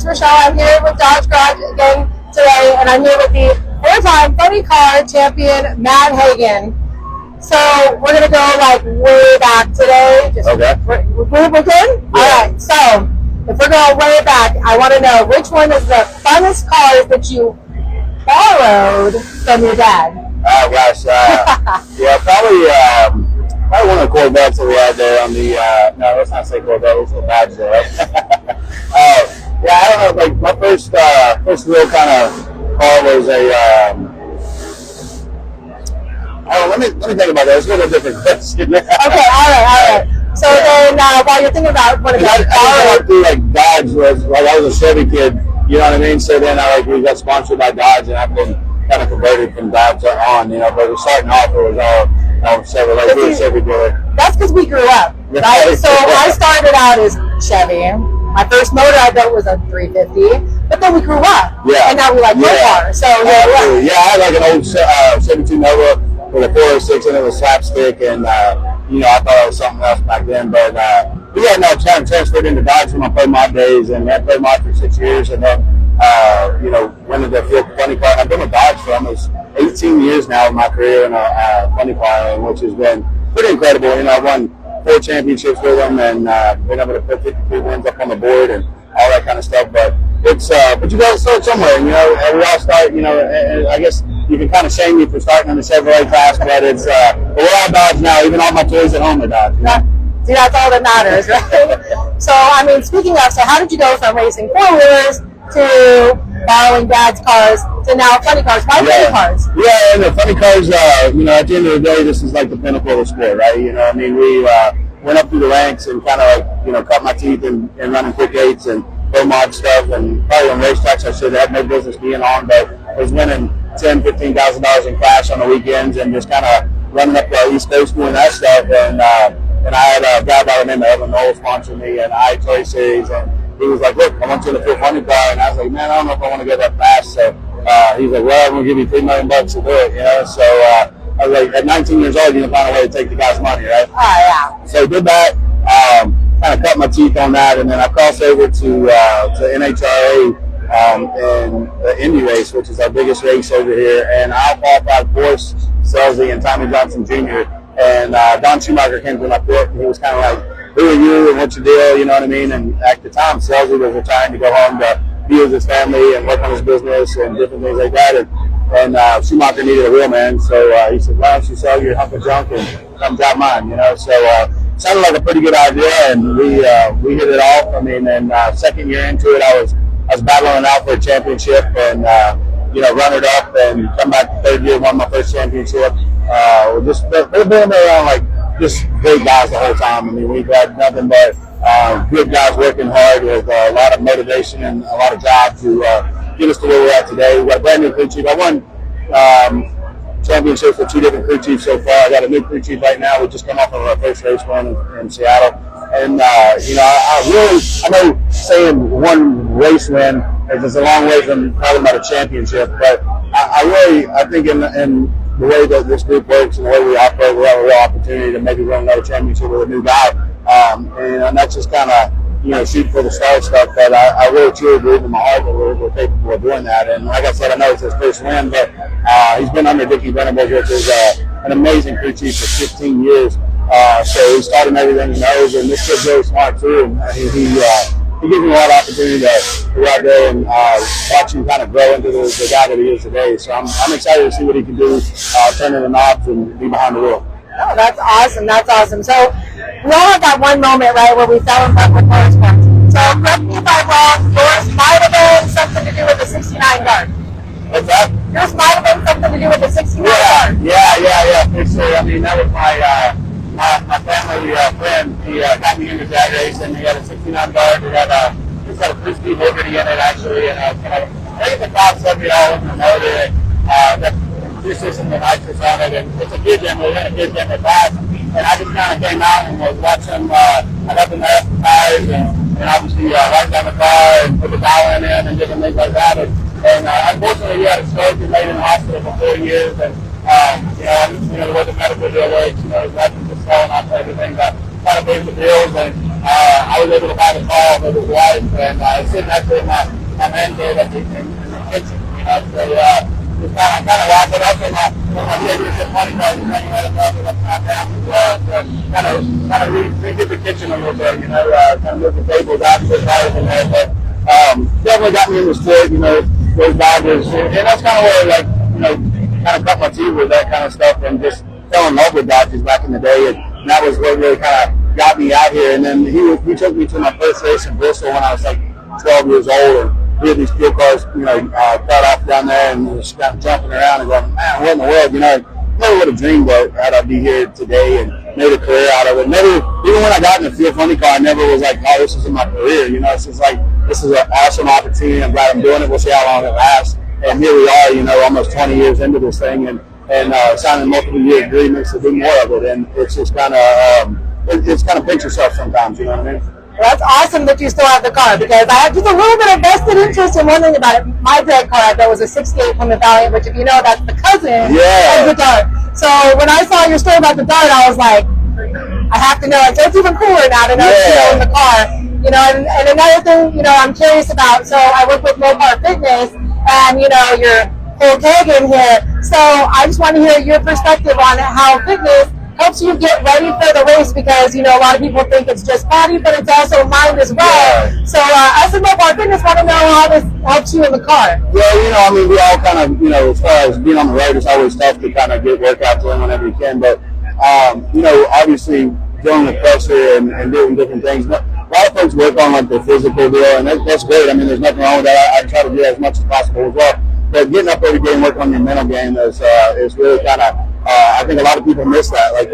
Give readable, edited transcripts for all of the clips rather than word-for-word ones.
Rochelle. I'm here with Dodge Garage again today, and I'm here with the four-time funny car champion, Matt Hagan. So we're going to go like way back today. Okay. We're good? Yeah. All right. So if we're going way back, I want to know which one is the funnest cars that you borrowed from your dad? Oh, gosh. Yeah, probably one of the Corvettes that we had there on the, no, let's not say Corvette, let's say Dodge there, right? Yeah, I don't know, like my first real kind of car was a, let me think about that. It's a little different question. Okay, all right. So then, while you're thinking about what about I through like Dodge was like I was a Chevy kid, you know what I mean? So then we got sponsored by Dodge, and I've been kind of converted from Dodge on, you know. But we're starting off, it was all Chevrolet. We were Chevy dealer. That's because we grew up, right? So I started out as Chevy. My first motor I built was a 350, but then we grew up, and now we like more cars. So I had like an old 72 Nova with a 406 and it was slapstick, and you know, I thought it was something else back then. But we had no time transferred into Dodge from my play mod days, and I played mod for 6 years, and then you know, went into the field funny car. I've been with Dodge for almost 18 years now in my career in a funny car, which has been pretty incredible. You know, I've won 4 championships with them, and been able to put 53 wins up on the board and all that kind of stuff. But it's but you got to start somewhere. You know, and we all start. You know, and I guess you can kind of shame me for starting in the Chevrolet class, but it's we're all Dodge now. Even all my toys at home are Dodge. You know? See, that's all that matters, right? So, I mean, speaking of, so how did you go from racing four-wheelers to borrowing Dad's cars to now funny cars? Why funny cars? Yeah, and the funny cars, you know, at the end of the day, this is like the pinnacle of the sport, right? You know, I mean, we went up through the ranks and kind of like, you know, cut my teeth in running quick eights and pro mod stuff, and probably on racetracks I should have no business being on, but I was winning $10,000, $15,000 in cash on the weekends and just kind of running up the East Coast doing that stuff. And I had a guy by the name of Evan Knoll sponsor me in the IHRA series, and he was like, look, I want you to feel funny car. And I was like, man, I don't know if I want to go that fast. So he's like, well, I'm going to give you $3 million to do it, you know. So I was like, at 19 years old, you can find a way to take the guy's money, right? Oh, yeah. So did that, kind of cut my teeth on that, and then I crossed over to NHRA in the Indy race, which is our biggest race over here. And I qualified Force, Selzy, and Tommy Johnson Jr. And Don Schumacher came to my pit, and he was kind of like, who are you and what's your deal, you know what I mean? And at the time, Selzy was retiring to go home to be with his family and work on his business and different things like that. And Schumacher needed a real man, so he said, why don't you sell your hunk of junk and come drive mine, you know? So sounded like a pretty good idea, and we hit it off. I mean, and second year into it, I was battling out for a championship, and you know, runner up, and come back the third year, won my first championship. Just they've been around like just great guys the whole time. I mean, we've had nothing but good guys working hard with a lot of motivation and a lot of drive to get us to where we're at today. We got a brand new crew chief. I won championships with 2 different crew chiefs so far. I got a new crew chief right now. We just come off of our first race win in Seattle. And, you know, I know saying one race win is a long way from talking about a championship, but I think in the way that this group works and the way we operate, we have a real opportunity to maybe win another championship with a new guy. And that's just kind of, you know, shoot for the start stuff. But I really truly believe in my heart that we're capable of doing that. And like I said, I know it's his first win, but he's been under Dickie Venables, which is an amazing crew chief for 15 years. So he's taught him everything he knows, and this kid's really smart too. And he gives me a lot of opportunity to go out there and watch him kind of grow into the guy that he is today. So I'm excited to see what he can do, turning the knobs and be behind the wheel. Oh, that's awesome. That's awesome. So we all have that one moment, right, where we fell in love with motorsports. So correct me if I'm wrong, yours might have been something to do with the 69 guard. What's that? Yours might have been something to do with the 69 guard. Yeah, for sure. I mean, that was my family friend. He got me into that race, and he had a 69 guard. He's got a 3-speed Liberty in it, actually. And I think the top subject all over the motor. That system with nitrous on it, and it's a good demo, and a good demo pass. And I just kind of came out and was watching. I got the tires and obviously wiped down the car and put the dial in and different things like that. And unfortunately, he had a stroke and laid in the hospital for 4 years. And you know, the way the medical deal works, you know, that's just falling off everything. That kind of paid the bills, and I was able to buy the car with his wife, and it's sitting actually in my man cave in the kitchen. So just kind of wrap it up in my championship money card, and then you had to up down as well. So kind of redid the kitchen a little bit, kind of move the tables out and put tires in there, but definitely got me in the sport, those Dodgers, and that's kind of where, kind of cut my teeth with that kind of stuff, and just fell in love with Dodgers back in the day, and that was what really kind of got me out here. And then he took me to my first race in Bristol when I was like 12 years old, and we had these fuel cars, cut off down there, and just kind of jumping around and going, man, what in the world, never would have dreamed that I'd be here today and made a career out of it. Never, even when I got in a fuel funny car, I never was like, oh, this is my career, it's just like, this is an awesome opportunity. I'm glad I'm doing it. We'll see how long it lasts. And here we are, almost 20 years into this thing, and signing multiple year agreements to do more of it. And it's just kind of, it's kind of pinch yourself sometimes, you know what I mean? Well, that's awesome that you still have the car, because I have just a little bit of vested interest in one thing about it. My drag car, I thought, was a 68 Plymouth Valiant, which, if you know, that's the cousin of the Dart. So when I saw your story about the Dart, I was like, I have to know it. So it's even cooler now to know you own the car. And another thing, I'm curious about, so I work with Mopar Fitness, and, you're Matt Hagan here. So I just want to hear your perspective on how fitness helps you get ready for the race, because, a lot of people think it's just body, but it's also mind as well. Yeah. So us at Mopar Fitness want to know how this helps you in the car. Yeah, we all kind of, as far as being on the road, it's always tough to kind of get workouts in whenever you can. But, obviously dealing with pressure and doing different things. But a lot of folks work on like the physical deal, and that's great. There's nothing wrong with that. I try to do that as much as possible as well. But getting up every day and working on your mental game is really kind of, I think a lot of people miss that. Like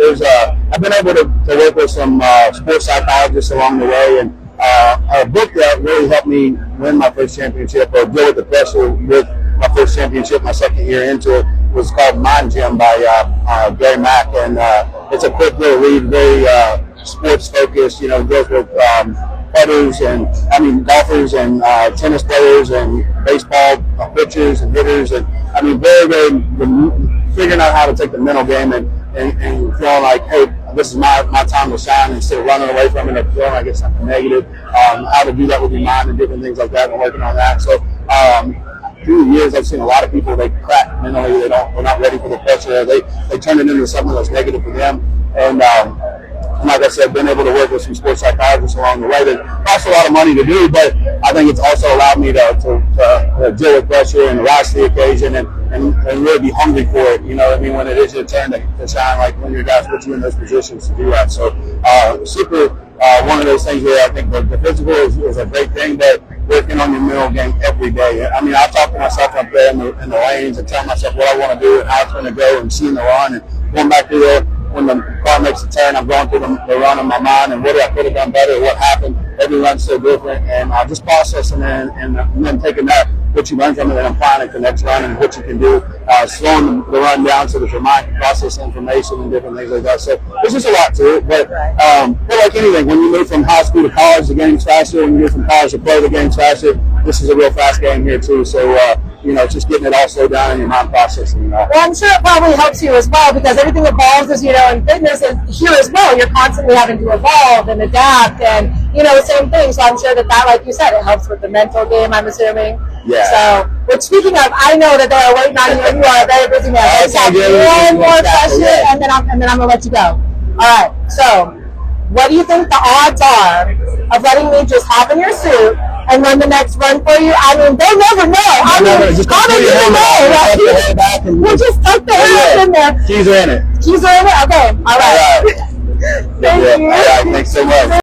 I've been able to work with some sports psychologists along the way, and a book that really helped me win my first championship, or deal with the pressure with my first championship, my second year into it, was called Mind Gym by Gary Mack, and it's a quick little read, very sports focused. Deals with putters and golfers and tennis players and baseball pitchers and hitters, and very, very figuring out how to take the mental game and feeling like, hey, this is my time to shine, instead of running away from it and feeling like it's something negative. How to do that with your mind and different things like that, and working on that. So through the years, I've seen a lot of people, they crack mentally. They're not ready for the pressure. They turn it into something that's negative for them. And like I said, been able to work with some sports psychologists along the way. That costs a lot of money to do, but I think it's also allowed me to deal with pressure and rise to the occasion and really be hungry for it. When it is your turn to shine, like when your guys put you in those positions to do that. So super one of those things where I think the physical is a great thing, but working on your mental game every day. I talk to myself up there in the lanes and tell myself what I want to do and how it's going to go, and seeing the run and going back through there. When the car makes a turn, I'm going through the run in my mind, and what I could have done better, what happened. Every run's so different, and just processing and then taking that, what you learn from it, and applying it to the next run and what you can do, slowing the run down so that your mind can process information and different things like that. So there's just a lot to it, but like anything, when you move from high school to college, the game's faster. When you move from college to pro, the game's faster. This is a real fast game here too, so just getting it all slowed down in your mind processing. Well, I'm sure it probably helps you as well, because everything evolves, as you know, in fitness, and here as well, you're constantly having to evolve and adapt, and same thing. So I'm sure that, like you said, it helps with the mental game, I'm assuming. Yeah. So, but speaking of, I know that they're waiting on you, and you are a very busy man. I just have one more question, and then I'm gonna let you go. All right. So, what do you think the odds are of letting me just hop in your suit and run the next run for you? They'll never know. How many people know? We'll just tuck the hair in there. Keys are in it. Keys are in it? Okay. All right. Thank you. All right. Thanks so much.